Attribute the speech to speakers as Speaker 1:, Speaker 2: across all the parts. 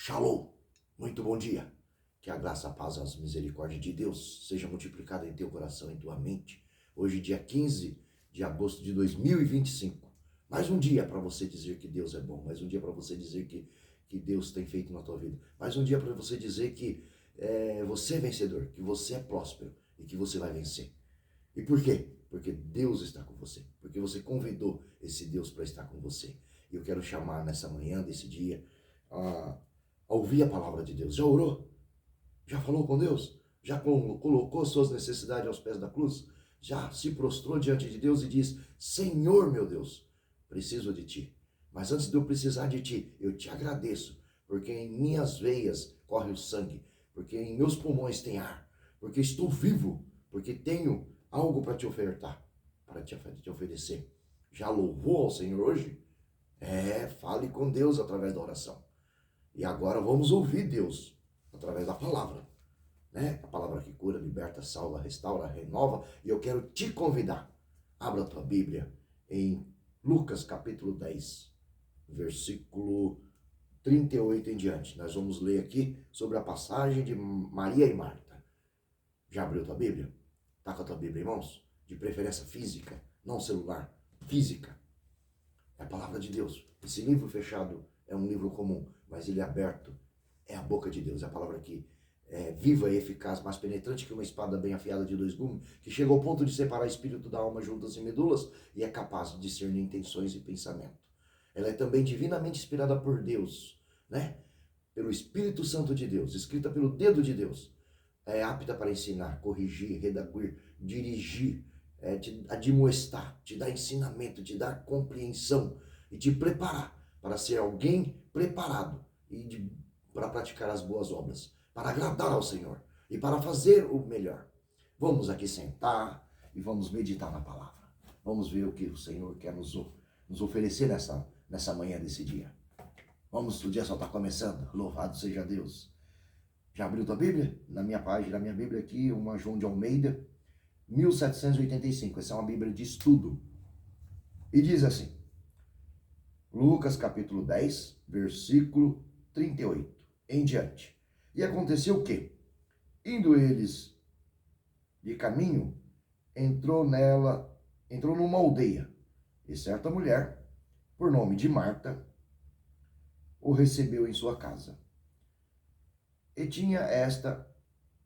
Speaker 1: Shalom, muito bom dia. Que a graça, a paz, a misericórdia de Deus seja multiplicada em teu coração, em tua mente. Hoje, dia 15 de agosto de 2025. Mais um dia para você dizer que Deus é bom. Mais um dia para você dizer que Deus tem feito na tua vida. Mais um dia para você dizer que você é vencedor, que você é próspero e que você vai vencer. E por quê? Porque Deus está com você. Porque você convidou esse Deus para estar com você. E eu quero chamar nessa manhã desse dia a ouvir a palavra de Deus. Já orou? Já falou com Deus? Já colocou suas necessidades aos pés da cruz? Já se prostrou diante de Deus e diz: Senhor meu Deus, preciso de ti. Mas antes de eu precisar de ti, eu te agradeço, porque em minhas veias corre o sangue, porque em meus pulmões tem ar, porque estou vivo, porque tenho algo para te ofertar, para te oferecer. Já louvou ao Senhor hoje? Fale com Deus através da oração. E agora vamos ouvir Deus através da palavra, né? A palavra que cura, liberta, salva, restaura, renova. E eu quero te convidar. Abra a tua Bíblia em Lucas capítulo 10, versículo 38 em diante. Nós vamos ler aqui sobre a passagem de Maria e Marta. Já abriu a tua Bíblia? Está com a tua Bíblia em mãos? De preferência física, não celular. Física. É a palavra de Deus. Esse livro fechado é um livro comum, mas ele é aberto. É a boca de Deus, é a palavra que é viva e eficaz, mais penetrante que uma espada bem afiada de 2 gumes, que chega ao ponto de separar espírito da alma, juntas e medulas, e é capaz de discernir intenções e pensamento. Ela é também divinamente inspirada por Deus, né? Pelo Espírito Santo de Deus, escrita pelo dedo de Deus. É apta para ensinar, corrigir, redaguir, dirigir, te admoestar, te dar ensinamento, te dar compreensão e te preparar para ser alguém preparado e para praticar as boas obras, para agradar ao Senhor e para fazer o melhor. Vamos aqui sentar e vamos meditar na palavra. Vamos ver o que o Senhor quer nos oferecer nessa manhã desse dia. Vamos, o dia só está começando. Louvado seja Deus. Já abriu tua Bíblia? Na minha página, na minha Bíblia aqui, uma João de Almeida, 1785. Essa é uma Bíblia de estudo. E diz assim, Lucas capítulo 10, versículo 38, em diante. E aconteceu que, indo eles de caminho, entrou numa aldeia, e certa mulher, por nome de Marta, o recebeu em sua casa. E tinha esta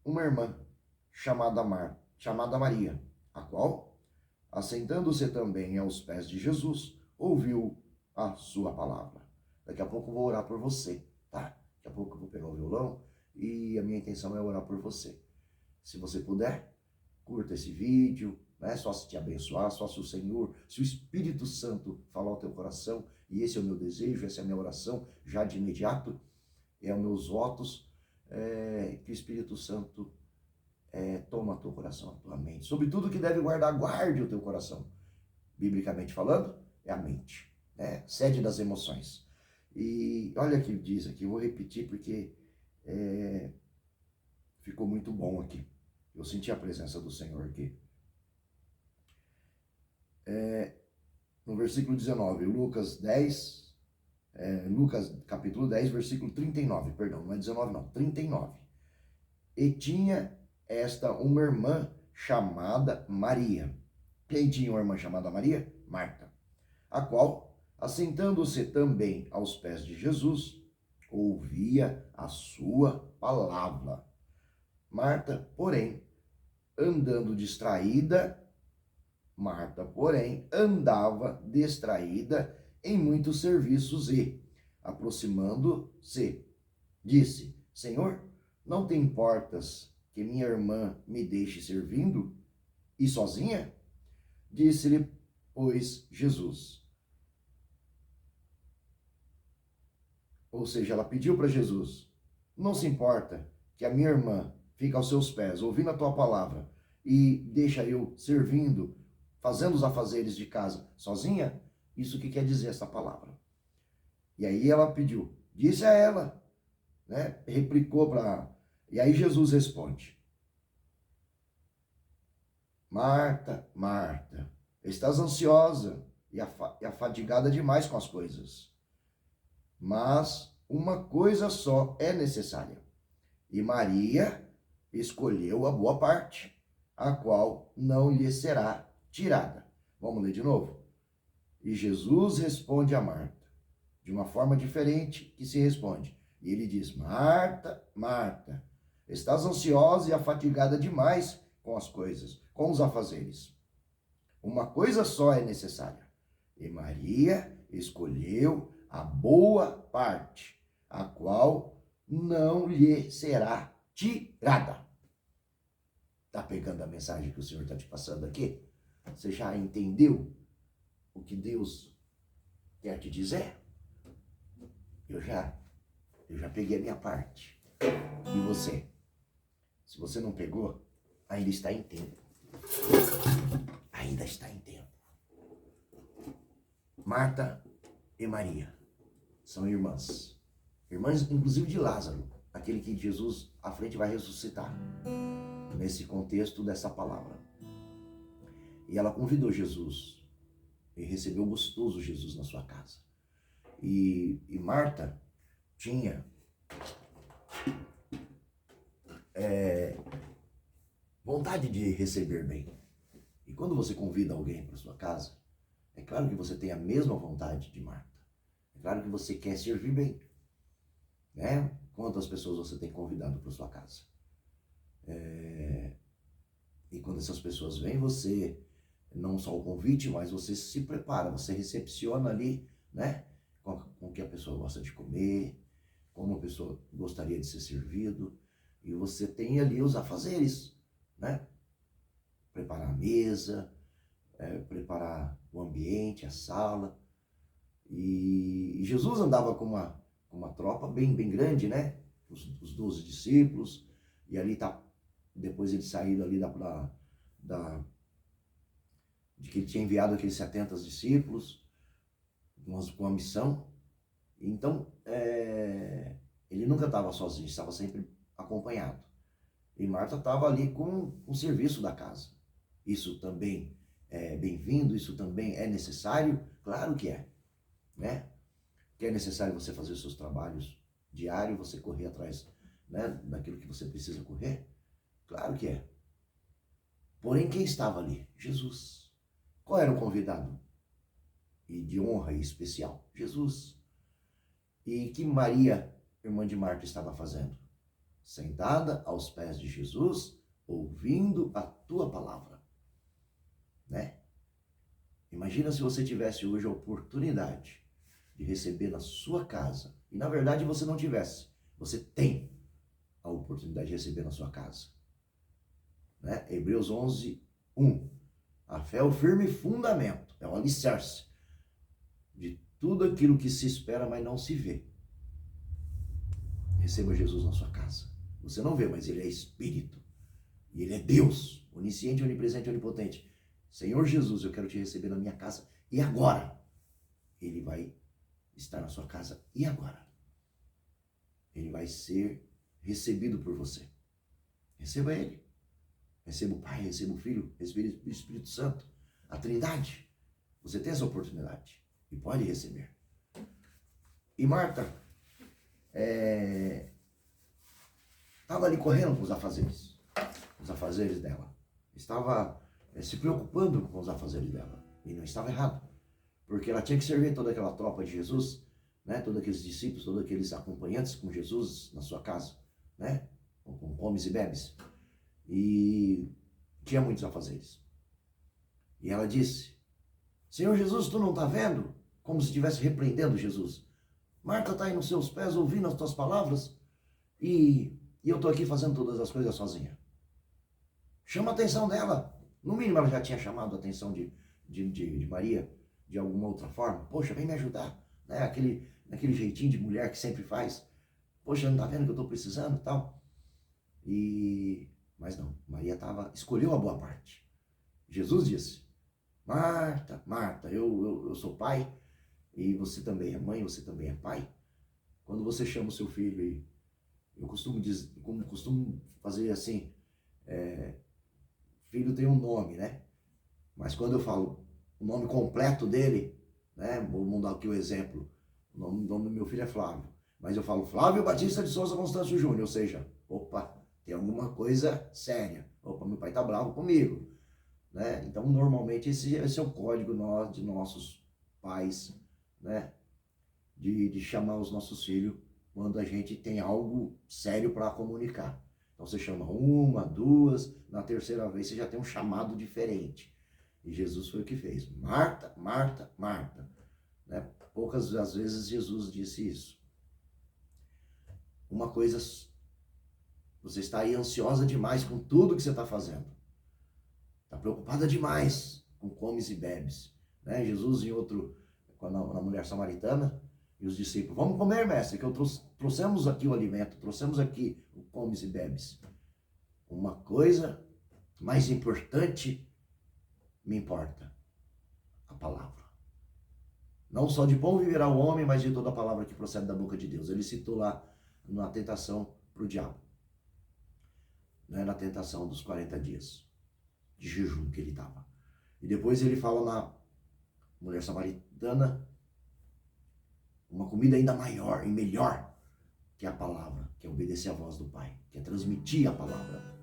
Speaker 1: uma irmã chamada Maria, a qual, assentando-se também aos pés de Jesus, ouviu a sua palavra. Daqui a pouco eu vou orar por você, tá? Daqui a pouco eu vou pegar o violão e a minha intenção é orar por você. Se você puder, curta esse vídeo, né? Só se te abençoar, só se o Senhor, se o Espírito Santo falar ao teu coração, e esse é o meu desejo, essa é a minha oração, já de imediato, é os meus votos, que o Espírito Santo toma o teu coração, a tua mente. Sobre tudo que deve guardar, guarde o teu coração. Biblicamente falando, é a mente, né? Sede das emoções. E olha o que diz aqui, eu vou repetir porque ficou muito bom aqui. Eu senti a presença do Senhor aqui. No versículo 19, Lucas capítulo 10, versículo 39, perdão, não é 19 não, 39. E tinha esta uma irmã chamada Maria. Quem tinha uma irmã chamada Maria? Marta. A qual, assentando-se também aos pés de Jesus, ouvia a sua palavra. Marta, porém, andava distraída em muitos serviços e, aproximando-se, disse, Senhor, não te importas que minha irmã me deixe servindo e sozinha? Disse-lhe, pois, Jesus. Ou seja, ela pediu para Jesus, não se importa que a minha irmã fique aos seus pés, ouvindo a tua palavra, e deixa eu servindo, fazendo os afazeres de casa sozinha? Isso que quer dizer essa palavra. E aí ela pediu, disse a ela, né? Replicou para... E aí Jesus responde, Marta, Marta, estás ansiosa e afadigada demais com as coisas. Mas uma coisa só é necessária. E Maria escolheu a boa parte, a qual não lhe será tirada. Vamos ler de novo? E Jesus responde a Marta, de uma forma diferente que se responde. E ele diz: Marta, Marta, estás ansiosa e afatigada demais com as coisas, com os afazeres. Uma coisa só é necessária. E Maria escolheu a boa parte, a qual não lhe será tirada. Está pegando a mensagem que o Senhor está te passando aqui? Você já entendeu o que Deus quer te dizer? Eu já peguei a minha parte. E você? Se você não pegou, ainda está em tempo. Ainda está em tempo. Marta e Maria são irmãs. Irmãs, inclusive, de Lázaro, aquele que Jesus à frente vai ressuscitar. Nesse contexto dessa palavra. E ela convidou Jesus e recebeu gostoso Jesus na sua casa. E Marta tinha vontade de receber bem. E quando você convida alguém para sua casa, é claro que você tem a mesma vontade de Marta. É claro que você quer servir bem. Né? Quantas pessoas você tem convidado para sua casa? E quando essas pessoas vêm, você não só o convite, mas você se prepara, você recepciona ali, né? Com o que a pessoa gosta de comer, como a pessoa gostaria de ser servido. E você tem ali os afazeres, né? Preparar a mesa, preparar o ambiente, a sala. E Jesus andava com uma tropa bem grande, né? Os 12 discípulos. E ali tá, depois ele saiu ali de que ele tinha enviado aqueles 70 discípulos com a missão. Então, ele nunca estava sozinho, estava sempre acompanhado. E Marta estava ali com o serviço da casa. Isso também é bem-vindo, isso também é necessário? Claro que é, né? Que é necessário você fazer os seus trabalhos diários, você correr atrás, né, daquilo que você precisa correr? Claro que é. Porém, quem estava ali? Jesus. Qual era o convidado? E de honra e especial? Jesus. E que Maria, irmã de Marta, estava fazendo? Sentada aos pés de Jesus, ouvindo a tua palavra. Né? Imagina se você tivesse hoje a oportunidade de receber na sua casa. E na verdade você não tivesse. Você tem a oportunidade de receber na sua casa. Né? Hebreus 11, 1. A fé é o firme fundamento, é o alicerce de tudo aquilo que se espera, mas não se vê. Receba Jesus na sua casa. Você não vê, mas ele é Espírito. E ele é Deus, onisciente, onipresente, onipotente. Senhor Jesus, eu quero te receber na minha casa. E agora? Ele vai estar na sua casa. E agora? Ele vai ser recebido por você. Receba ele. Receba o Pai, receba o Filho, receba o Espírito Santo. A Trindade. Você tem essa oportunidade. E pode receber. E Marta estava ali correndo com os afazeres dela. Estava se preocupando com os afazeres dela. E não estava errado. Porque ela tinha que servir toda aquela tropa de Jesus, né? Todos aqueles discípulos, todos aqueles acompanhantes com Jesus na sua casa, né? Com comes e bebes. E tinha muitos afazeres. E ela disse: Senhor Jesus, tu não está vendo? Como se estivesse repreendendo Jesus. Marta está aí nos seus pés ouvindo as tuas palavras e eu estou aqui fazendo todas as coisas sozinha. Chama a atenção dela. No mínimo ela já tinha chamado a atenção de Maria de alguma outra forma. Poxa, vem me ajudar. Né? Aquele jeitinho de mulher que sempre faz. Poxa, não está vendo que eu estou precisando e tal? Mas não, Maria escolheu a boa parte. Jesus disse: Marta, Marta, eu sou pai e você também é mãe, você também é pai. Quando você chama o seu filho, e eu costumo fazer assim, filho tem um nome, né? Mas quando eu falo o nome completo dele, né? Vou dar aqui o exemplo. O nome do meu filho é Flávio. Mas eu falo Flávio Batista de Souza Constâncio Júnior, ou seja, opa, tem alguma coisa séria. Opa, meu pai tá bravo comigo, né? Então, normalmente, esse é o código de nossos pais, né? De chamar os nossos filhos quando a gente tem algo sério para comunicar. Então, você chama uma, duas, na terceira vez você já tem um chamado diferente. E Jesus foi o que fez. Marta, Marta, Marta. Né? Poucas as vezes Jesus disse isso. Uma coisa, você está aí ansiosa demais com tudo que você está fazendo. Está preocupada demais com comes e bebes. Né? Jesus em outro, na mulher samaritana, e os discípulos, vamos comer, mestre, que trouxemos aqui o alimento, trouxemos aqui o comes e bebes. Uma coisa mais importante me importa, a palavra. Não só de pão viverá o homem, mas de toda a palavra que procede da boca de Deus. Ele citou lá na tentação para o diabo, né? Na tentação dos 40 dias de jejum que ele estava. E depois ele fala na mulher samaritana, uma comida ainda maior e melhor que a palavra, que é obedecer à voz do Pai, que é transmitir a palavra.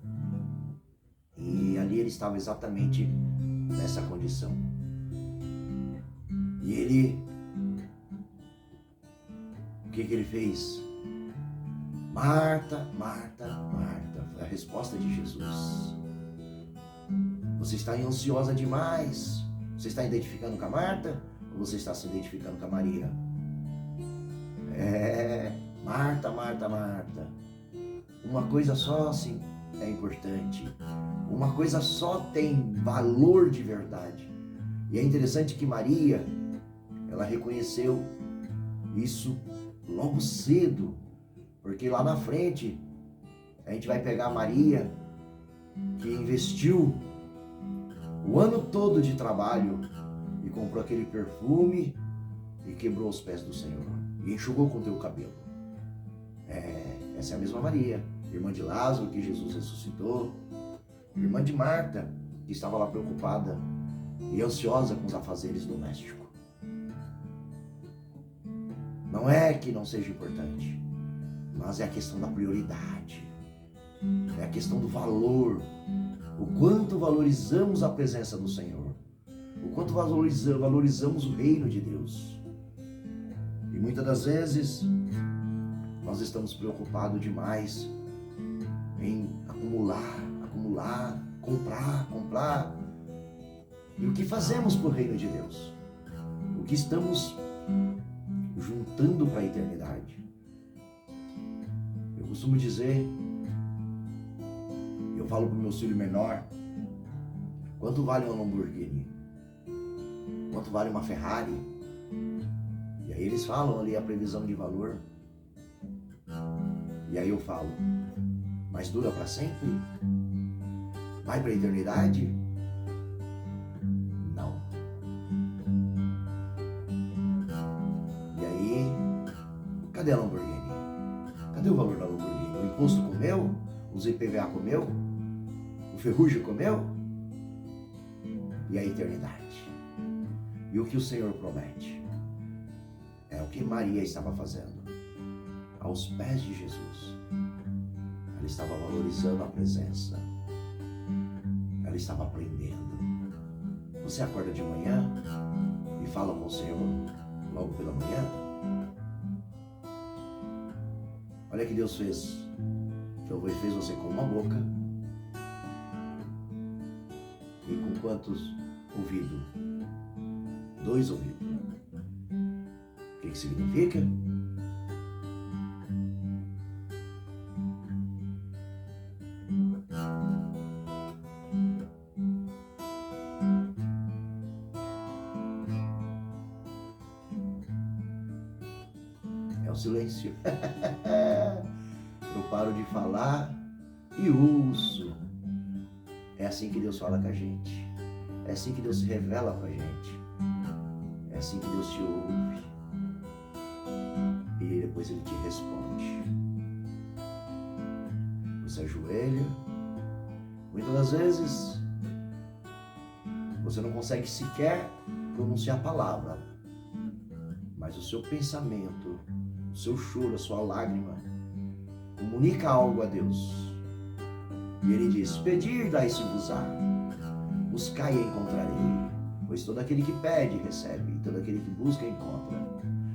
Speaker 1: E ali ele estava exatamente nessa condição. E ele, o que ele fez? Marta, Marta, Marta, foi a resposta de Jesus. Você está ansiosa demais? Você está identificando com a Marta? Ou você está se identificando com a Maria? Marta, Marta, Marta. Uma coisa só assim é importante. Uma coisa só tem valor de verdade. E é interessante que Maria, ela reconheceu isso logo cedo, porque lá na frente a gente vai pegar Maria, que investiu o ano todo de trabalho e comprou aquele perfume e quebrou os pés do Senhor e enxugou com o teu cabelo. Essa é a mesma Maria, irmã de Lázaro, que Jesus ressuscitou, irmã de Marta, que estava lá preocupada e ansiosa com os afazeres domésticos. Não é que não seja importante, mas é a questão da prioridade, é a questão do valor, o quanto valorizamos a presença do Senhor, o quanto valorizamos o reino de Deus. E muitas das vezes nós estamos preocupados demais em acumular, comprar. E o que fazemos para o reino de Deus? O que estamos juntando para a eternidade? Eu costumo dizer, eu falo para o meu filho menor, quanto vale uma Lamborghini? Quanto vale uma Ferrari? E aí eles falam ali a previsão de valor. E aí eu falo, mas dura para sempre? Vai para a eternidade? Não. E aí, cadê a Lamborghini? Cadê o valor da Lamborghini? O imposto comeu? Os IPVA comeu? O ferrugem comeu? E a eternidade? E o que o Senhor promete? É o que Maria estava fazendo aos pés de Jesus. Ela estava valorizando a presença. Ela estava aprendendo. Você acorda de manhã e fala com o Senhor logo pela manhã? Olha que Deus fez. Jeová fez você com uma boca e com quantos ouvidos? 2 ouvidos. O que significa? É o silêncio. Eu paro de falar e ouço. É assim que Deus fala com a gente. É assim que Deus se revela para a gente. É assim que Deus te ouve. E depois Ele te responde. Você ajoelha. Muitas das vezes você não consegue sequer pronunciar a palavra. Mas o seu pensamento, o o seu choro, a sua lágrima, comunica algo a Deus. E ele diz: pedir, dai-se-vos-á, buscai e encontrarei, pois todo aquele que pede, recebe, e todo aquele que busca, encontra,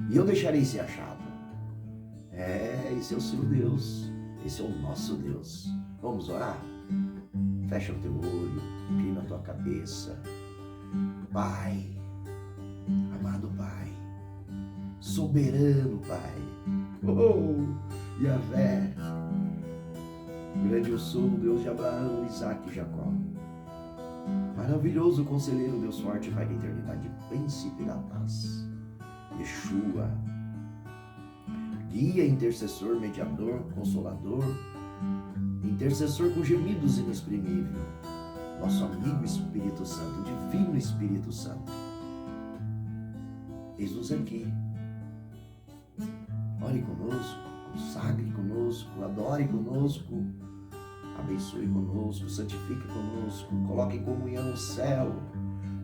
Speaker 1: e eu deixarei ser achado. Esse é o seu Deus, esse é o nosso Deus. Vamos orar? Fecha o teu olho, inclina a tua cabeça. Pai, amado Pai, soberano Pai, Yahvé, grande eu sou, Deus de Abraão, Isaque e Jacó, maravilhoso conselheiro, Deus forte, Pai da eternidade, príncipe da paz, Yeshua, guia, intercessor, mediador, consolador, intercessor com gemidos inexprimível, nosso amigo Espírito Santo, divino Espírito Santo. Eis-nos aqui. Ore conosco, consagre conosco, adore conosco, abençoe conosco, santifique conosco, coloque em comunhão o céu,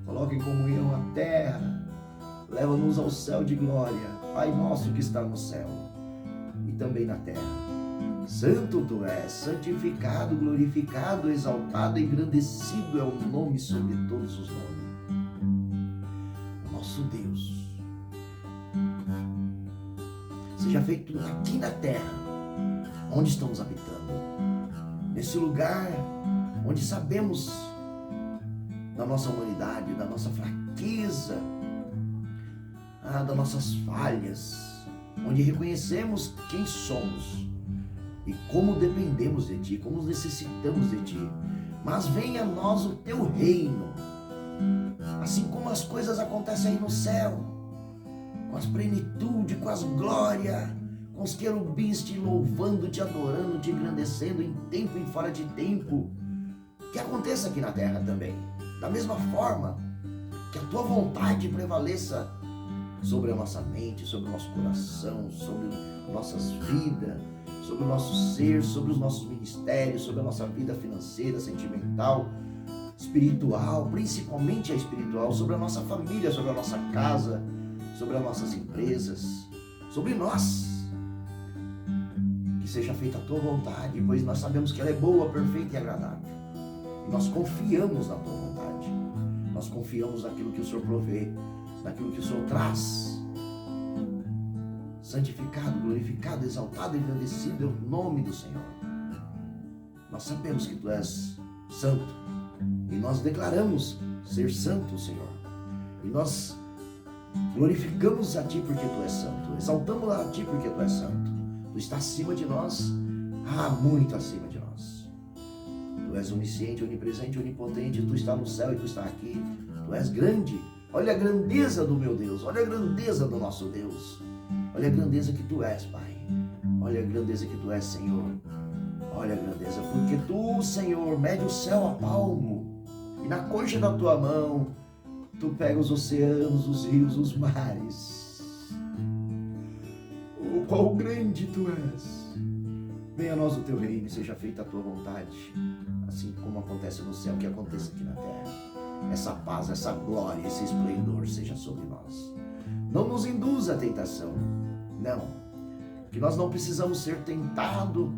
Speaker 1: coloque em comunhão a terra, leva-nos ao céu de glória, Pai nosso que está no céu e também na terra. Santo tu és, santificado, glorificado, exaltado, engrandecido é o nome sobre todos os nomes. Nosso Deus. Seja feito aqui na terra, onde estamos habitando, nesse lugar onde sabemos da nossa humanidade, da nossa fraqueza, das nossas falhas, onde reconhecemos quem somos e como dependemos de Ti, como necessitamos de Ti. Mas venha a nós o Teu reino, assim como as coisas acontecem aí no céu, com as plenitude, com as glórias, com os querubins Te louvando, Te adorando, Te engrandecendo em tempo e fora de tempo. Que aconteça aqui na terra também, da mesma forma, que a Tua vontade prevaleça sobre a nossa mente, sobre o nosso coração, sobre nossas vidas, sobre o nosso ser, sobre os nossos ministérios, sobre a nossa vida financeira, sentimental, espiritual, principalmente a espiritual, sobre a nossa família, sobre a nossa casa, sobre as nossas empresas, sobre nós. Que seja feita a Tua vontade, pois nós sabemos que ela é boa, perfeita e agradável. E nós confiamos na Tua vontade. Nós confiamos naquilo que o Senhor provê, naquilo que o Senhor traz. Santificado, glorificado, exaltado e engrandecido é o nome do Senhor. Nós sabemos que Tu és santo e nós declaramos ser santo, Senhor. E nós glorificamos a Ti porque Tu és santo, exaltamos a Ti porque Tu és santo. Tu estás acima de nós, muito acima de nós. Tu és onisciente, onipresente, onipotente, Tu estás no céu e Tu estás aqui. Tu és grande. Olha a grandeza do meu Deus, olha a grandeza do nosso Deus. Olha a grandeza que Tu és, Pai. Olha a grandeza que Tu és, Senhor. Olha a grandeza, porque Tu, Senhor, mede o céu a palmo. E na concha da Tua mão, Tu pega os oceanos, os rios, os mares. Oh, qual grande Tu és. Venha a nós o Teu reino e seja feita a Tua vontade. Assim como acontece no céu, que aconteça aqui na terra. Essa paz, essa glória, esse esplendor seja sobre nós. Não nos induza à tentação. Não, que nós não precisamos ser tentados,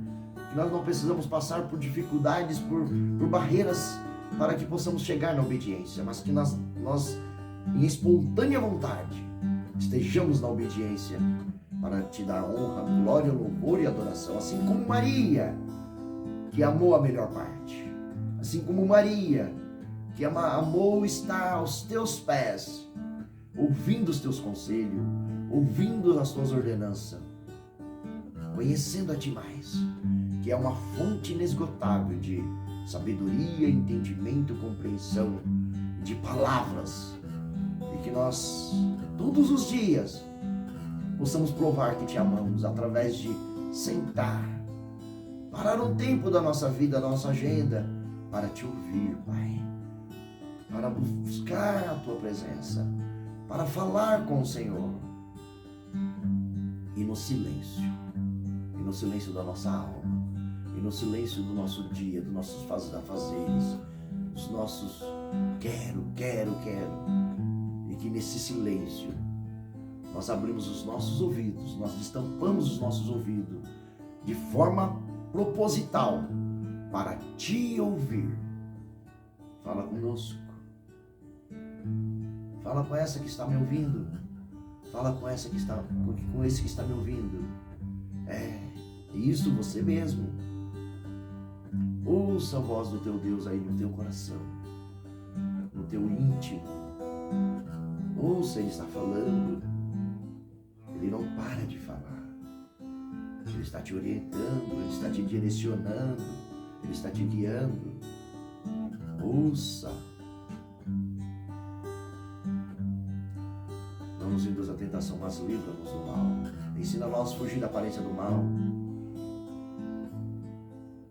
Speaker 1: que nós não precisamos passar por dificuldades, por barreiras para que possamos chegar na obediência, mas que nós em espontânea vontade estejamos na obediência para Te dar honra, glória, louvor e adoração, assim como Maria, que amou a melhor parte, assim como Maria, que amou estar aos Teus pés, ouvindo os Teus conselhos, ouvindo as Tuas ordenanças, conhecendo a Ti mais, que é uma fonte inesgotável de sabedoria, entendimento, compreensão, de palavras, e que nós, todos os dias, possamos provar que Te amamos através de sentar, parar um tempo da nossa vida, da nossa agenda, para Te ouvir, Pai, para buscar a Tua presença, para falar com o Senhor, e no silêncio da nossa alma, e no silêncio do nosso dia, dos nossos fazeres, dos nossos quero, e que nesse silêncio nós abrimos os nossos ouvidos, nós destampamos os nossos ouvidos de forma proposital para te ouvir. Fala conosco. Fala com essa que está me ouvindo. Fala com essa que está, com esse que está me ouvindo. Isso, você mesmo. Ouça a voz do teu Deus aí no teu coração, no teu íntimo. Ouça, Ele está falando. Ele não para de falar. Ele está te orientando, Ele está te direcionando, Ele está te guiando. Ouça. Não nos induz à tentação, mas livra-nos do mal. Ensina-nos a fugir da aparência do mal,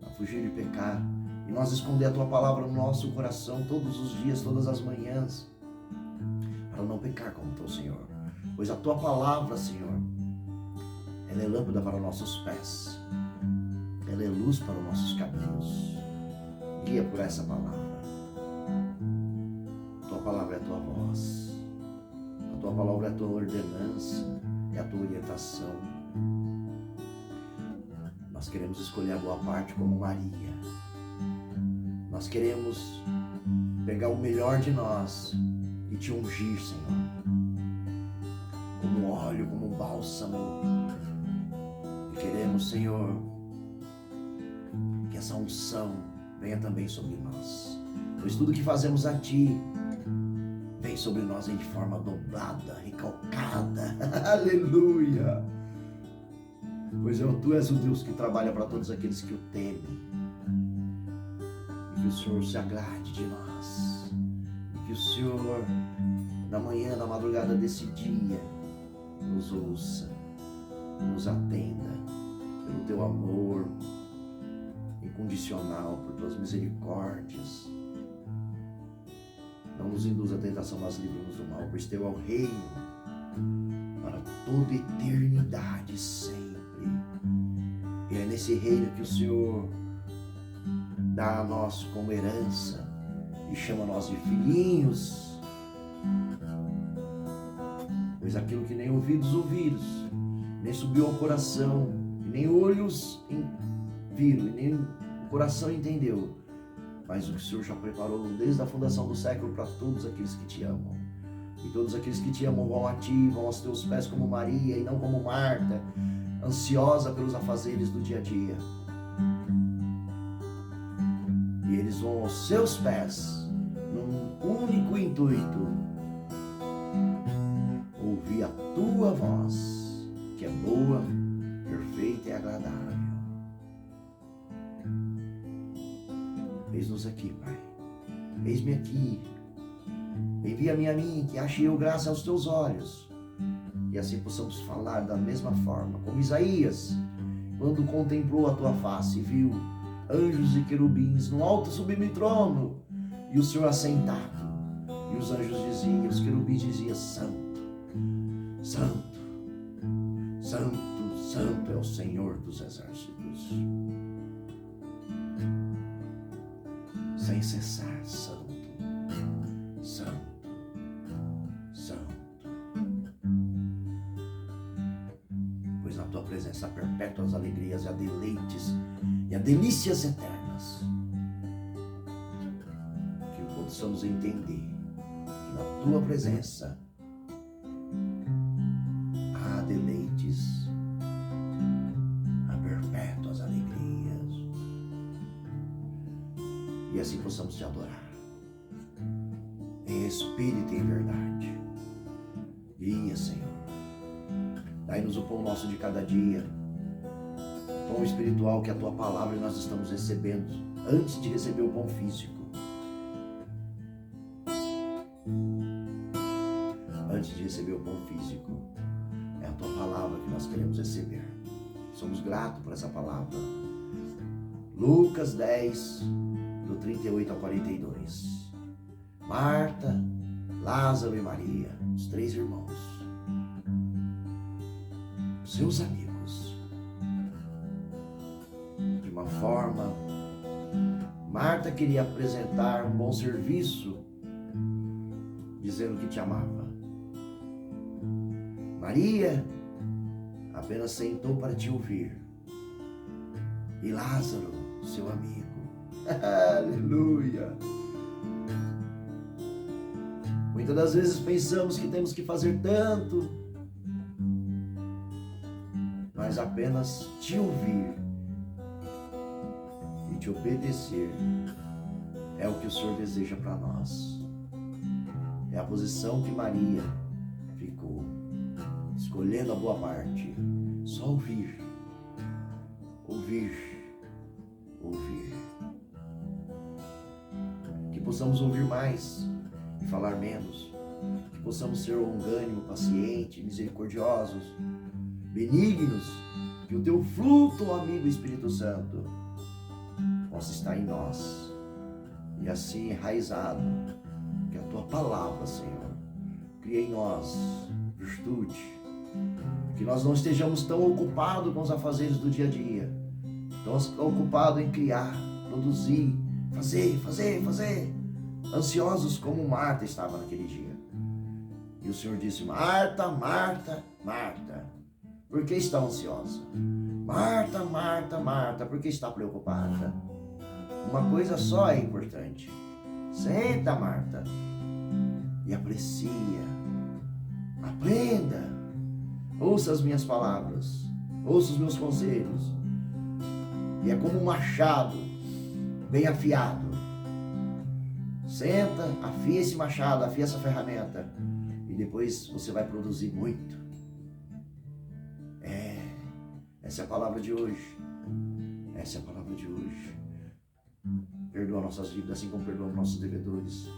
Speaker 1: a fugir de pecar. E nós esconder a Tua palavra no nosso coração todos os dias, todas as manhãs, para não pecar como Teu Senhor. Pois a Tua palavra, Senhor, ela é lâmpada para os nossos pés, ela é luz para os nossos caminhos. Guia por essa palavra. Tua palavra é a Tua voz, a Tua palavra é a Tua ordenança, é a Tua orientação. Nós queremos escolher a boa parte como Maria. Nós queremos pegar o melhor de nós e Te ungir, Senhor, como óleo, como bálsamo. E queremos, Senhor, que essa unção venha também sobre nós, pois tudo que fazemos a Ti vem sobre nós em forma dobrada, recalcada. Aleluia! Pois Tu és o Deus que trabalha para todos aqueles que o temem. E que o Senhor se agrade de nós. E que o Senhor, na manhã, na madrugada desse dia, nos ouça, nos atenda pelo Teu amor incondicional, por Tuas misericórdias. Não nos induz à tentação, mas livra-nos do mal, pois Teu é o reino para toda eternidade sempre. E é nesse reino que o Senhor dá a nós como herança e chama nós de filhinhos. Pois aquilo que nem ouvidos ouviram, nem subiu ao coração, e nem olhos viram, e nem o coração entendeu, mas o que o Senhor já preparou desde a fundação do século para todos aqueles que Te amam. E todos aqueles que Te amam vão a Ti, vão aos Teus pés como Maria e não como Marta, ansiosa pelos afazeres do dia a dia. E eles vão aos Seus pés num único intuito: ouvir a Tua voz, que é boa, perfeita e agradável. Eis-nos aqui, Pai. Eis-me aqui. Envia-me a mim, que ache eu graça aos Teus olhos. E assim possamos falar da mesma forma, como Isaías, quando contemplou a Tua face, viu anjos e querubins no alto sublime trono, e o Senhor assentado. E os anjos diziam, os querubins diziam: Santo, Santo, Santo, Santo é o Senhor dos exércitos. Sem cessar, Santo, Santo, Santo. Pois na Tua presença há perpétuas alegrias e há deleites e há delícias eternas. Que possamos entender que na Tua presença há deleites, há perpétuas alegrias. E assim possamos Te adorar em espírito e em verdade. Guia, Senhor. Dai-nos o pão nosso de cada dia, pão espiritual, que é a Tua palavra e nós estamos recebendo antes de receber o pão físico. Antes de receber o pão físico, é a Tua palavra que nós queremos receber. Somos gratos por essa palavra. Lucas 10, do 38 ao 42. Marta, Lázaro e Maria, os 3 irmãos, seus amigos. De uma forma, Marta queria apresentar um bom serviço, dizendo que Te amava. Maria apenas sentou para te ouvir. E Lázaro, seu amigo. Aleluia. Muitas das vezes pensamos que temos que fazer tanto, mas apenas te ouvir e te obedecer é o que o Senhor deseja para nós. É a posição que Maria ficou, escolhendo a boa parte. Só ouvir, ouvir, ouvir. Que possamos ouvir mais e falar menos. Que possamos ser longânimo, paciente, misericordiosos, benignos. Que o teu fruto, amigo Espírito Santo, possa estar em nós. E assim enraizado, que a tua palavra, Senhor, crie em nós virtude. Que nós não estejamos tão ocupados com os afazeres do dia a dia, tão ocupados em criar, produzir, fazer, ansiosos como Marta estava naquele dia. E o Senhor disse: Marta, Marta, Marta, por que está ansiosa? Marta, Marta, Marta, por que está preocupada? Uma coisa só é importante. Senta, Marta, e aprecia, aprenda, ouça as minhas palavras, ouça os meus conselhos. E é como um machado bem afiado. Senta, afia esse machado, afia essa ferramenta, e depois você vai produzir muito. Essa é a palavra de hoje. Essa é a palavra de hoje. Perdoa nossas dívidas, assim como perdoamos nossos devedores.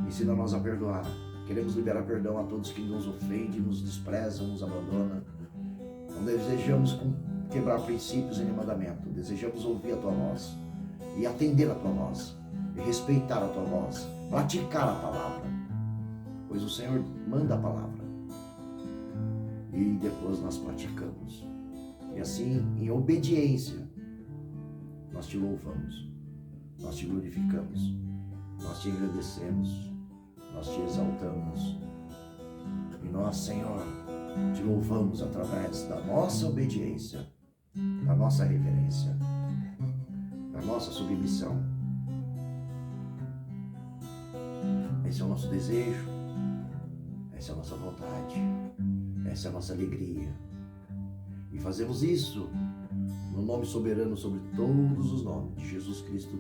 Speaker 1: Ensina-nos a perdoar. Queremos liberar perdão a todos que nos ofendem, nos desprezam, nos abandonam. Não desejamos quebrar princípios e nem mandamento. Desejamos ouvir a tua voz e atender a tua voz, e respeitar a tua voz, praticar a palavra, pois o Senhor manda a palavra e depois nós praticamos. E assim, em obediência, nós te louvamos, nós te glorificamos, nós te agradecemos, nós te exaltamos. E nós, Senhor, te louvamos através da nossa obediência, da nossa reverência, da nossa submissão. Esse é o nosso desejo, essa é a nossa vontade, essa é a nossa alegria. E fazemos isso no nome soberano sobre todos os nomes de Jesus Cristo,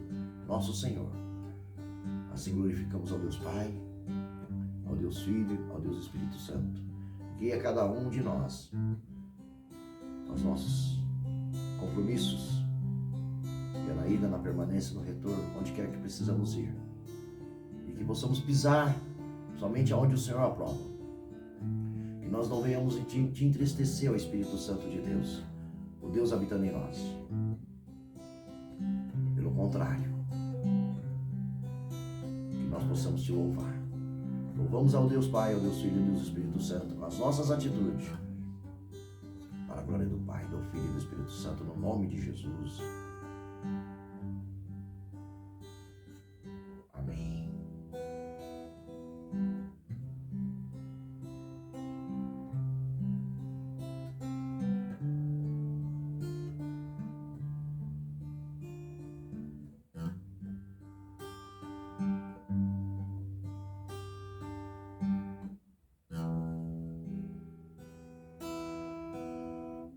Speaker 1: nosso Senhor. Assim glorificamos ao Deus Pai, ao Deus Filho, ao Deus Espírito Santo. Guia cada um de nós aos nossos compromissos, pela ida, na permanência, no retorno, onde quer que precisamos ir. E que possamos pisar somente aonde o Senhor aprova. Que nós não venhamos te entristecer ao Espírito Santo de Deus, o Deus habitando em nós. Pelo contrário, que nós possamos te louvar. Louvamos ao Deus Pai, ao Deus Filho e ao Deus Espírito Santo com as nossas atitudes, para a glória do Pai, do Filho e do Espírito Santo, no nome de Jesus.